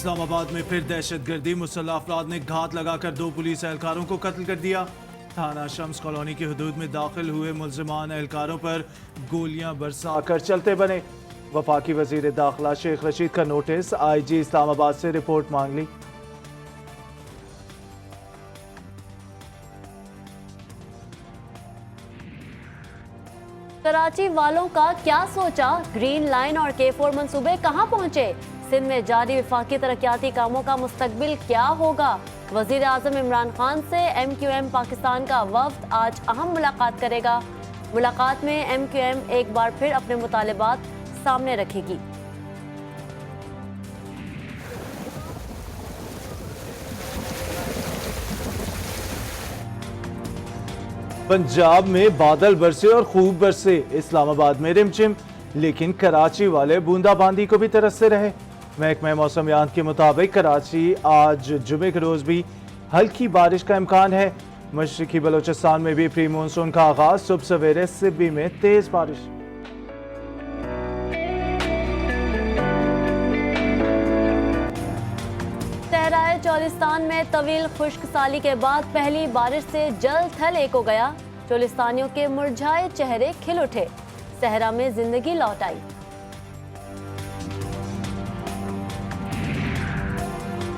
इस्लामाबाद में फिर दहशतगर्दी, मुसल्लह अफराद ने घात लगाकर 2 पुलिस एहलकारों को कत्ल कर दिया। थाना शम्स कॉलोनी की हदूद में दाखिल हुए मुल्जिमान एहलकारों पर गोलियां बरसा कर चलते बने। वफाकी वजीर दाखिला शेख रशीद का नोटिस, IG इस्लामाबाद से रिपोर्ट मांग ली। कराची वालों का क्या सोचा, ग्रीन लाइन और K4 मंसूबे कहां पहुंचे, सिंध में जारी वफाकी तरक्याती कामों का मुस्तकबिल क्या होगा। वजीर आजम इमरान खान से MQM पाकिस्तान का वफ्द आज अहम मुलाकात करेगा। मुलाकात में MQM एक बार फिर अपने मुतालिबात सामने रखेगी। पंजाब में बादल बरसे और खूब बरसे, इस्लामाबाद में रिमझिम, लेकिन कराची वाले बूंदाबांदी को भी तरसते रहे। महकमा मौसमियात के मुताबिक कराची आज जुमे के रोज भी हल्की बारिश का इम्कान है। मशरकी बलोचिस्तान में भी प्री मानसून का आगाज, सुबह सवेरे सिब्बी में तेज बारिश। सहराए चोलिस्तान में तवील खुश्क साली के बाद पहली बारिश से जल थल एक हो गया। चोलिस्तानियों के मुरझाए चेहरे खिल उठे, सहरा में जिंदगी लौट आई।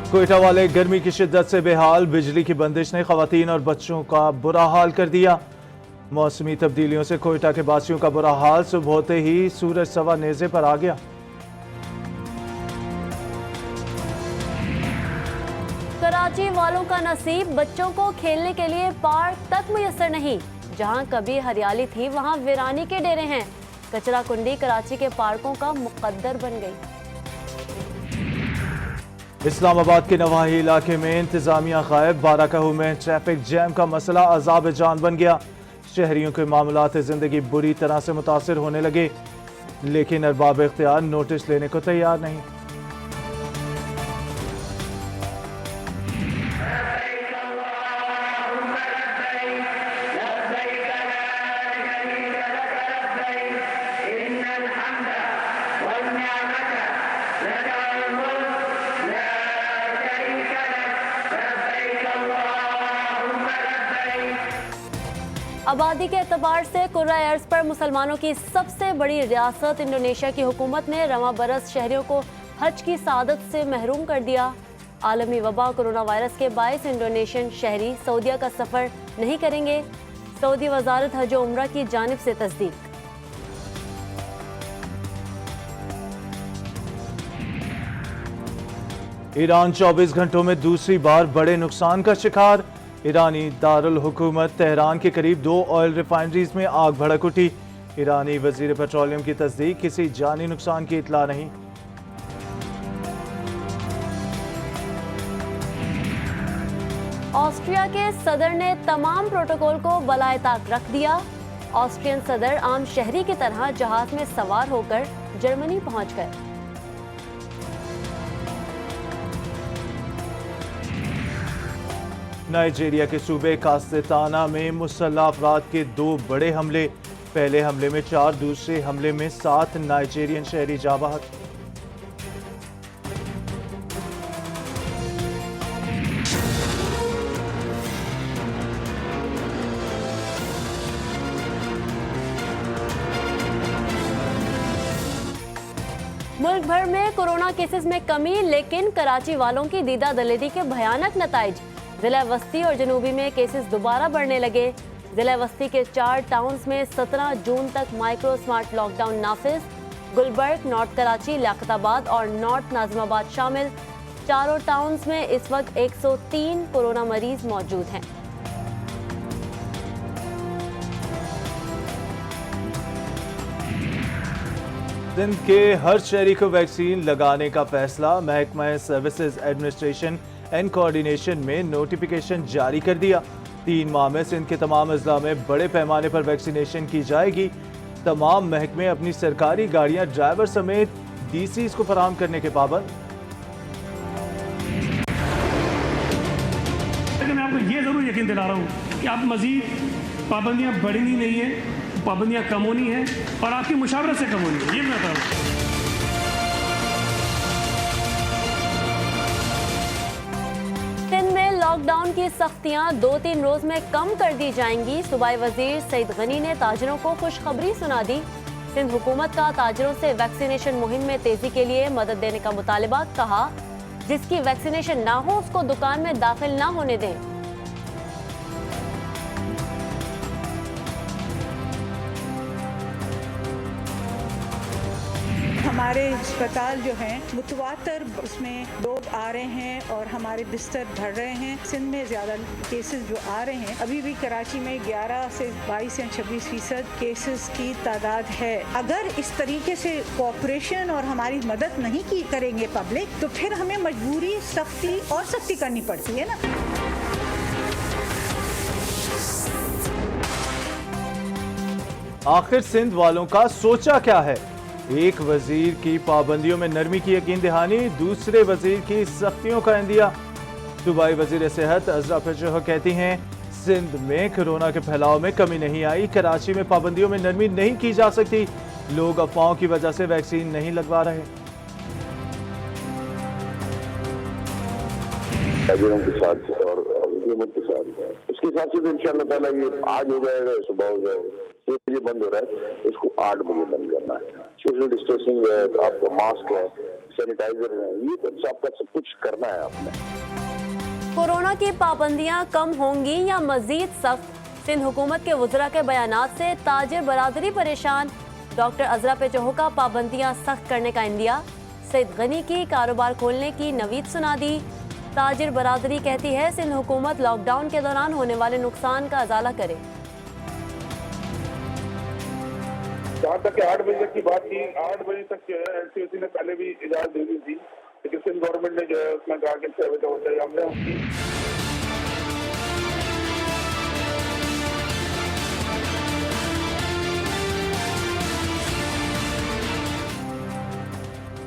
कोयटा वाले गर्मी की शिद्दत से बेहाल, बिजली की बंदिश ने खवातीन और बच्चों का बुरा हाल कर दिया। मौसमी तब्दीलियों से कोयटा के बासियों का बुरा हाल, सुबह होते ही सूरज सवा नेज़े पर आ गया। कराची वालों का नसीब, बच्चों को खेलने के लिए पार्क तक मुयस्सर नहीं। जहां कभी हरियाली थी वहां वीरानी के डेरे हैं। कचरा कुंडी कराची के पार्कों का मुकद्दर बन गई। इस्लामाबाद के नवाही इलाके में इंतजामिया गायब, बाराकाहू में ट्रैफिक जैम का मसला अजाब जान बन गया। शहरियों के मामलात जिंदगी बुरी तरह से मुतासिर होने लगे, लेकिन अरबाब इख्तियार नोटिस लेने को तैयार नहीं। आबादी के एतबार से कुर्रा अर्ज पर मुसलमानों की सबसे बड़ी रियासत इंडोनेशिया की हुकूमत ने रवा बरस शहरियों को हज की सादत से महरूम कर दिया। आलमी वबा कोरोना वायरस के बायस इंडोनेशियन शहरी सऊदीया का सफ़र नहीं करेंगे। सऊदी वजारत हज उम्रा की जानिब से तस्दीक। ईरान 24 घंटों में दूसरी बार बड़े नुकसान का शिकार। ईरानी दारुल हुकूमत तेहरान के करीब 2 ऑयल रिफाइनरीज में आग भड़क उठी। ईरानी वजीर पेट्रोलियम की तस्दीक, किसी जानी नुकसान की इतला नहीं। ऑस्ट्रिया के सदर ने तमाम प्रोटोकॉल को बलाए ताक रख दिया। ऑस्ट्रियन सदर आम शहरी की तरह जहाज में सवार होकर जर्मनी पहुंच गए। नाइजीरिया के सूबे कास्तेताना में मुसल्लह अफराद के 2 बड़े हमले। पहले हमले में 4, दूसरे हमले में 7 नाइजीरियन शहरी जाँ बहक। मुल्क भर में कोरोना केसेस में कमी, लेकिन कराची वालों की दीदा दलेरी के भयानक नताइज। जिला वस्ती और जनूबी में केसेस दोबारा बढ़ने लगे। जिला वस्ती के 4 टाउन्स में 17 जून तक माइक्रो स्मार्ट लॉकडाउन नाफिज। गुलबर्ग, नॉर्थ कराची, लियाकताबाद और नॉर्थ नाजिमाबाद शामिल। चारों टाउन्स में इस वक्त 103 कोरोना मरीज मौजूद हैं। सिंध के हर शहरी को वैक्सीन लगाने का फैसला। महकमा सर्विसेज एडमिनिस्ट्रेशन एंड कोऑर्डिनेशन में नोटिफिकेशन जारी कर दिया। 3 माह में सिंध के तमाम अजला में बड़े पैमाने पर वैक्सीनेशन की जाएगी। तमाम महकमे अपनी सरकारी गाड़ियां ड्राइवर समेत DCs को फराहम करने के पाबंद। मैं आपको ये जरूर यकीन दिला रहा हूँ कि आप मजीद पाबंदियां बढ़नी नहीं है, पाबंदियां कम होनी है और आपकी मुशावरत से कम होनी है, ये मैं बता रहा हूँ। लॉकडाउन की सख्तियां 2-3 रोज में कम कर दी जाएंगी। सूबाई वजीर सईद गनी ने ताजिरों को खुशखबरी सुना दी। सिंध हुकूमत का ताजिरों से वैक्सीनेशन मुहिम में तेजी के लिए मदद देने का मुतालबा। कहा, जिसकी वैक्सीनेशन ना हो उसको दुकान में दाखिल ना होने दें। हमारे अस्पताल जो हैं मुतवातर उसमें लोग आ रहे हैं और हमारे बिस्तर भर रहे हैं। सिंध में ज़्यादा केसेस जो आ रहे हैं, अभी भी कराची में 11 से 22 या 26% केसेस की तादाद है। अगर इस तरीके से कोऑपरेशन और हमारी मदद नहीं की करेंगे पब्लिक, तो फिर हमें मजबूरी सख्ती करनी पड़ती है ना। आखिर सिंध वालों का सोचा क्या है? एक वजीर की पाबंदियों में नरमी की यकीन दहानी, दूसरे वजीर की सख्तियों का इंदिया। सूबाई वजीर सेहत अजरा पेचोह कहती हैं, सिंध में कोरोना के फैलाव में कमी नहीं आई। कराची में पाबंदियों में नरमी नहीं की जा सकती। लोग अफवाहों की वजह से वैक्सीन नहीं लगवा रहे। ताजिरों के साथ और हुकूमत के साथ उसके हिसाब से तो इंशाअल्लाह ताला ये आज हो जाएगा, सुबह हो जाएगा। 6 बजे बंद हो रहा है, इसको 8 बजे बंद करना है। सोशल डिस्टेंसिंग है, आपका मास्क है, सैनिटाइजर है, ये तो आपका सब कुछ करना है आपने। कोरोना की पाबंदियां कम होंगी या मजीद सख्त? सिंध हुकूमत के वज़रा के बयानात से ताजिर बरादरी परेशान। डॉक्टर अजरा पेचोह का पाबंदियां सख्त करने का इंदिया। सईद गनी की कारोबार खोलने की नवीद सुना दी। ताजिर बरादरी कहती है, सिंध हुकूमत लॉकडाउन के दौरान होने वाले नुकसान का अजाला करे। जहाँ तक 8 बजे तक की बात की, 8 बजे तक जो है एनसीओसी ने पहले भी इजाजत दे दी थी, लेकिन सिंध गवर्नमेंट ने जो है उसमें कहा कि 6 बजे हो जाए। हमने उसकी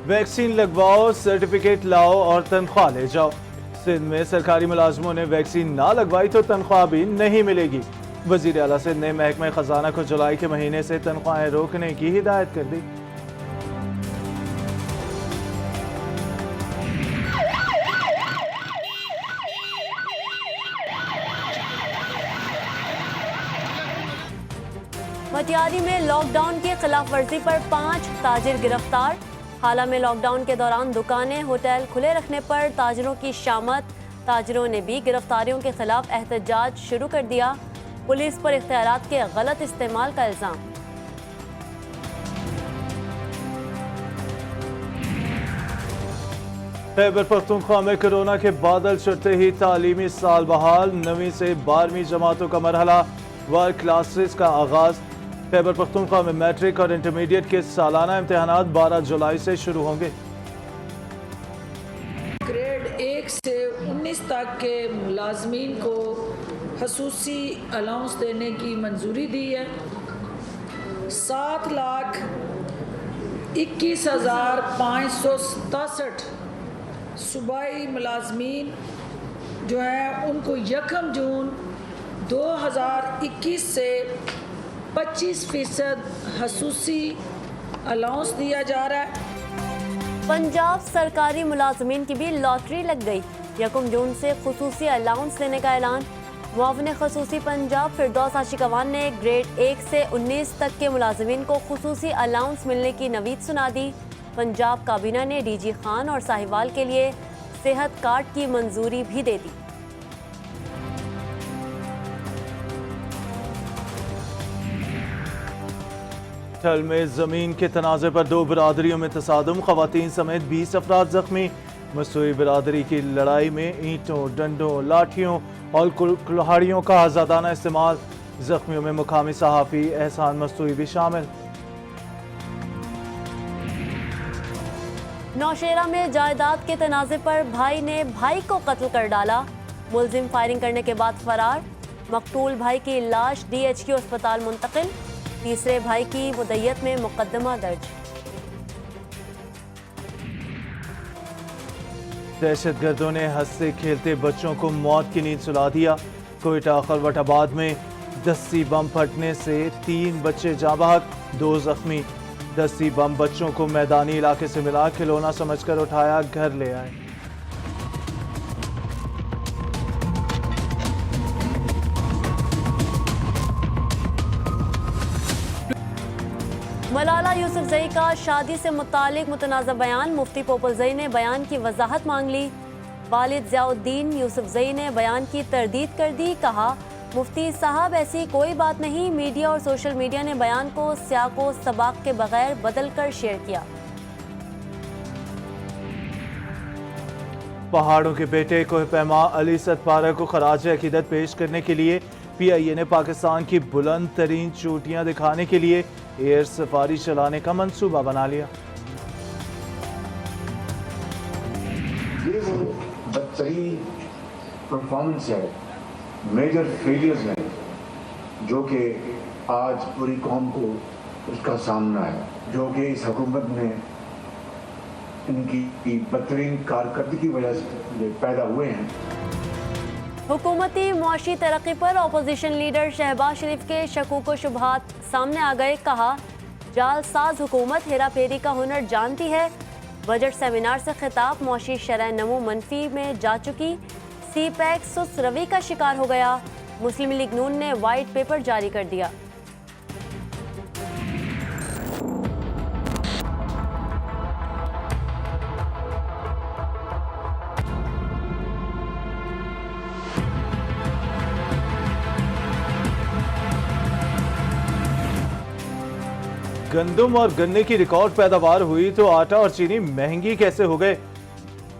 वैक्सीन लगवाओ, सर्टिफिकेट लाओ और तनख्वाह ले जाओ। सिंध में सरकारी मुलाजमों ने वैक्सीन ना लगवाई तो तनख्वाह भी नहीं मिलेगी। वजीर आला सिंध ने महकमा खजाना को जुलाई के महीने से तनख्वाहें रोकने की हिदायत कर दी। मटियारी में लॉकडाउन की खिलाफ वर्जी पर 5 ताजिर गिरफ्तार। हाल में लॉकडाउन के दौरान दुकानें, होटल खुले रखने पर ताजिरों की शामत। ताजिरों ने भी गिरफ्तारियों के खिलाफ एहतजाज शुरू कर दिया। पुलिस पर इख्तियारात के गलत इस्तेमाल का इल्जाम। खैबर पख्तूनख्वा में कोरोना के बादल छुटते ही तालीमी साल बहाल। 9वीं से 12वीं जमातों का मरहला वर्क क्लासेस का आगाज। खैबर पख्तूनख्वा में मैट्रिक और इंटरमीडिएट के सालाना इम्तिहानात 12 जुलाई से शुरू होंगे। ग्रेड 1 से 19 तक के मुलाजमीन को खसूसी अलाउंस देने की मंजूरी दी है। 7,21,567 सूबाई मुलाजमीन जो है उनको 1 जून 2021 से 25% खसूसी अलाउंस दिया जा रहा है। पंजाब सरकारी मुलाजमीन की भी लॉटरी लग गई। 1 जून से खुसूसी अलाउंस देने का ऐलान। मुआविन खसूसी पंजाब फिरदौस आशिकवान ने ग्रेड 1 से 19 तक के मुलाजमीन को खुसूसी अलाउंस मिलने की नवीद सुना दी। पंजाब काबीना ने डीजी खान और साहिवाल के लिए सेहत कार्ड की मंजूरी भी दे दी। ठल में जमीन के तनाज़े पर 2 बरादरियों में तसादुम। खवातीन समेत 20 अफराद जख्मी। मसूई बरादरी की लड़ाई में ईंटों, डंडों, लाठियों और कुल्हाड़ियों का आज़ादाना इस्तेमाल। जख्मियों में मुकामी सहाफ़ी एहसान मस्तूई भी शामिल। नौशेरा में जायदाद के तनाज़े पर भाई ने भाई को कत्ल कर डाला। मुलजिम फायरिंग करने के बाद फरार। मकतूल भाई की लाश DHQ अस्पताल मुंतकिल। तीसरे भाई की मुद्दत में मुकदमा दर्ज। दहशतगर्दों ने हंसते खेलते बच्चों को मौत की नींद सुला दिया। कोयटा खलवटाबाद में दस्ती बम फटने से 3 बच्चे जाँ बहक, 2 जख्मी। दस्ती बम बच्चों को मैदानी इलाके से मिला, खिलौना समझकर उठाया, घर ले आए। मलाला यूसुफजई का शादी से मुतालिक मुतनाज़ा बयान, मुफ्ती पोपलजई ने बयान की वजाहत मांग ली। वालिद ज़ियाउद्दीन यूसुफजई ने बयान की तरदीद कर दी। कहा, मुफ्ती साहब ऐसी कोई बात नहीं, मीडिया और सोशल मीडिया ने बयान को सियाको सबाक के बगैर बदल कर शेयर किया। पहाड़ों के बेटे कोहपैमा अली सतपारा को खराज अकीदत पेश करने के लिए PIA ने पाकिस्तान की बुलंद तरीन चोटियां दिखाने के लिए एयर सफारी चलाने का मंसूबा बना लिया। ये वो बदतरीन परफॉर्मेंस है, मेजर फेलियर्स हैं जो कि आज पूरी कौम को उसका सामना है, जो कि इस हुकूमत ने इनकी बदतरीन कारकर्दगी की वजह से पैदा हुए हैं। हुकूमती मुआशी तरक्की पर अपोजिशन लीडर शहबाज शरीफ के शकूक व शुबहात सामने आ गए। कहा, जालसाज हुकूमत हेरा फेरी का हुनर जानती है। बजट सेमिनार से खिताब, मुआशी शरह नमो मनफी में जा चुकी, CPEC सुस्त रवि का शिकार हो गया। मुस्लिम लीग नून ने वाइट पेपर जारी कर दिया। गंदम और गन्ने की रिकॉर्ड पैदावार हुई तो आटा और चीनी महंगी कैसे हो गए?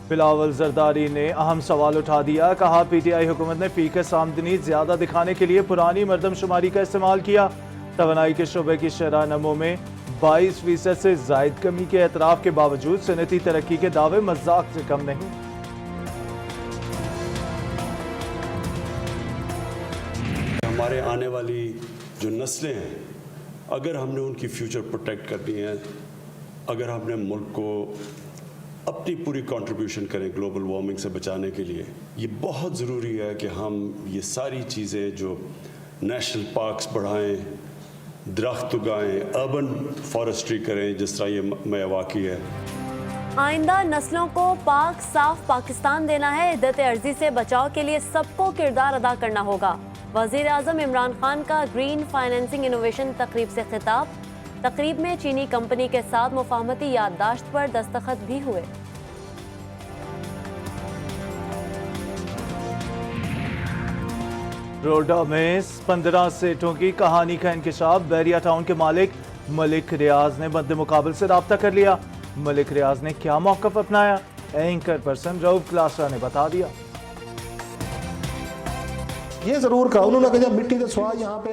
बिलावल जरदारी ने अहम सवाल उठा दिया। कहा, PTI हुकूमत ने फीकस आमदनी ज्यादा दिखाने के लिए पुरानी मरदमशुमारी का इस्तेमाल किया। तवानाई के शोबे की शरह नमो में 22% से जायद कमी के एतराफ के बावजूद सनती तरक्की के दावे मजाक से कम नहीं। हमारे आने वाली जो नस्लें हैं, अगर हमने उनकी फ्यूचर प्रोटेक्ट करनी है, अगर हमने मुल्क को अपनी पूरी कंट्रीब्यूशन करें ग्लोबल वार्मिंग से बचाने के लिए, ये बहुत ज़रूरी है कि हम ये सारी चीज़ें जो नेशनल पार्क्स बढ़ाएं, दरख्त उगाएं, अर्बन फॉरेस्ट्री करें जिस तरह ये मयावाकी है। आइंदा नस्लों को पाक साफ पाकिस्तान देना है। इद्दत अर्जी से बचाव के लिए सबको किरदार अदा करना होगा। वज़ीर आज़म इमरान खान का ग्रीन फाइनेंसिंग इनोवेशन तकरीब से खिताब। तकरीब में चीनी कंपनी के साथ मुफाहमती याददाश्त पर दस्तखत भी हुए। रोडा में 15 सेठों की कहानी का इंकशाफ। बैरिया टाउन के मालिक मलिक रियाज ने मद्दे मुकाबल से रब्ता कर लिया। मलिक रियाज ने क्या मौक़िफ़ अपनाया, एंकर पर्सन रऊफ क्लासरा ने बता दिया। ये ज़रूर कहा उन्होंने कहा, जब मिट्टी का स्वाद यहाँ पे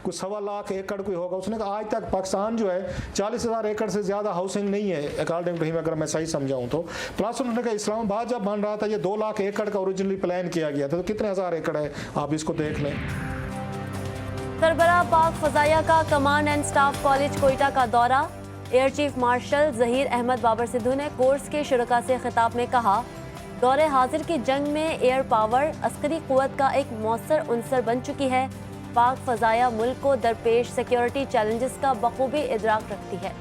कुछ 1.25 लाख एकड़ कोई होगा। उसने कहा आज तक पाकिस्तान जो है 40,000 एकड़ से ज़्यादा हाउसिंग नहीं है अकॉर्डिंग टू हिम, अगर मैं सही समझाऊँ तो। प्लस उन्होंने कहा इस्लामाबाद जब बन रहा था ये 2 लाख एकड़ का ओरिजिनली प्लान किया गया था, तो कितने हज़ार एकड़ है आप इसको देख लें। सरबराह पाक फ़ज़ाइया का command and staff college Quetta का दौरा। Air chief marshal Zaheer Ahmed Babar Sidhu ने कोर्स के शुरका से खिताब में कहा, दौरे हाजिर की जंग में एयर पावर अस्करी क़ुव्वत का एक मौसर उनसर बन चुकी है। पाक फ़ज़ाइया मुल्क को दरपेश सिक्योरिटी चैलेंजेस का बखूबी इदराक रखती है।